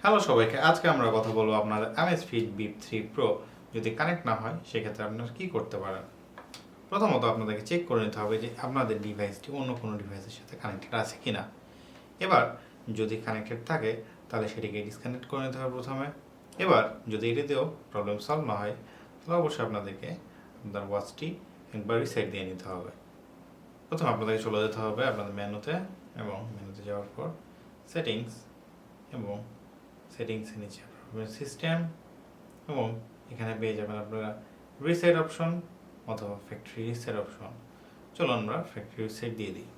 Hello সবাইকে, আজকে আমরা কথা বলবো আপনাদের Amazfit Bip 3 Pro যদি কানেক্ট না হয় সেক্ষেত্রে আপনারা কি করতে পারেন। প্রথমত আপনাদেরকে চেক করে নিতে হবে যে আপনাদের ডিভাইসটি অন্য কোনো ডিভাইসের সাথে কানেক্টেড আছে কিনা। এবার যদি কানেক্টেড থাকে তাহলে সেটিকে ডিসকানেক্ট করে নিতে হবে প্রথমে। এবার যদি এটিতেও প্রবলেম সলভ না হয় তাহলে অবশ্যই আপনাদেরকে আপনার ওয়াচটি একবার রিসেট দিয়ে নিতে হবে। প্রথমে আপনাদেরকে চলে যেতে হবে আপনাদের মেনুতে, এবং মেনুতে যাওয়ার পর সেটিংস, এবং সেটিংসে নিচে সিস্টেম, এবং এখানে পেয়ে যাবেন আপনারা রিসেট অপশন অথবা ফ্যাক্টরি রিসেট অপশন। চলো আমরা ফ্যাক্টরি রিসেট দিয়ে দিই।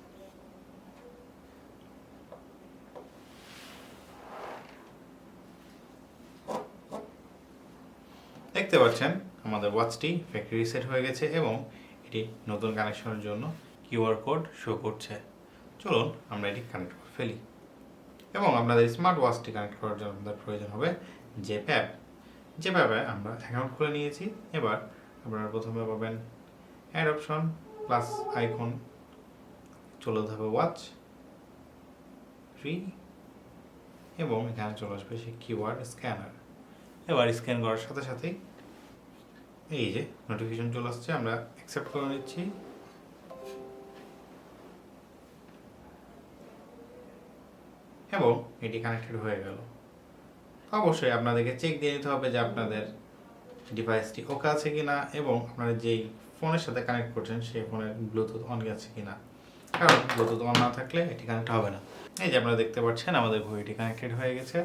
দেখতে পাচ্ছেন আমাদের ওয়াচটি ফ্যাক্টরি রিসেট হয়ে গেছে এবং এটি নতুন কানেকশনের জন্য কিউআর কোড শো করছে। চলুন আমরা এটি কানেক্ট করে ফেলি। এবং আপনাদের স্মার্ট ওয়াচটি কানেক্ট করার জন্য আপনাদের প্রয়োজন হবে যে অ্যাপে আমরা অ্যাকাউন্ট খুলে নিয়েছি। এবার আপনারা প্রথমে পাবেন অ্যাড অপশন প্লাস আইকন, চলে যেতে হবে ওয়াচ ফ্রি, এবং এখানে চলে আসবে সেই কিউআর স্ক্যানার। এবার স্ক্যান করার সাথে সাথেই এই যে নোটিফিকেশন চলে আসছে, আমরা অ্যাকসেপ্ট করে নিচ্ছি। এবং এটি কানেক্টেড হয়ে গেল। অবশ্যই আপনাদেরকে চেক দিয়ে নিতে হবে যে আপনাদের ডিভাইসটি ওকে আছে কিনা, এবং আপনারা যেই ফোনের সাথে কানেক্ট করছেন সেই ফোনের ব্লুটুথ অন আছে কিনা, কারণ ব্লুটুথ অন না থাকলে এটি কানেক্ট হবে না। এই যে আপনারা দেখতে পাচ্ছেন আমাদের ঘড়িটি কানেক্টেড হয়ে গেছে।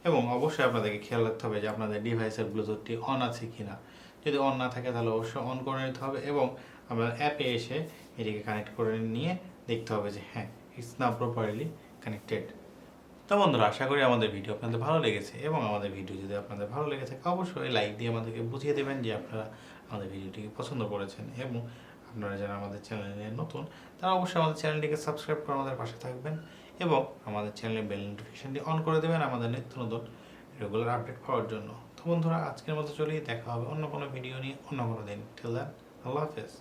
এবং অবশ্যই আপনাদেরকে খেয়াল রাখতে হবে যে আপনাদের ডিভাইসের ব্লুটুথটি অন আছে কিনা। যদি অন না থাকে তাহলে অবশ্যই অন করে নিতে হবে, এবং আপনার অ্যাপে এসে এটিকে কানেক্ট করে নিয়ে দেখতে হবে যে হ্যাঁ, ইটস নাও প্রপারলি কানেক্টেড। তো বন্ধুরা, আশা করি আমাদের ভিডিও আপনাদের ভালো লেগেছে, এবং আমাদের ভিডিও যদি আপনাদের ভালো লেগে থাকে অবশ্যই লাইক দিয়ে আমাদেরকে বুঝিয়ে দেবেন যে আপনারা আমাদের ভিডিওটিকে পছন্দ করেছেন। এবং আপনারা যারা আমাদের চ্যানেলে নতুন তারা অবশ্যই আমাদের চ্যানেলটিকে সাবস্ক্রাইব করে আমাদের পাশে থাকবেন, এবং আমাদের চ্যানেলের বেল নোটিফিকেশনটি অন করে দেবেন আমাদের নিত্য নতুন রেগুলার আপডেট পাওয়ার জন্য। তো বন্ধুরা, আজকের মতো চলেই দেখা হবে অন্য কোনো ভিডিও নিয়ে অন্য কোনো দিন। টিল দেন, আল্লাহ হাফেজ।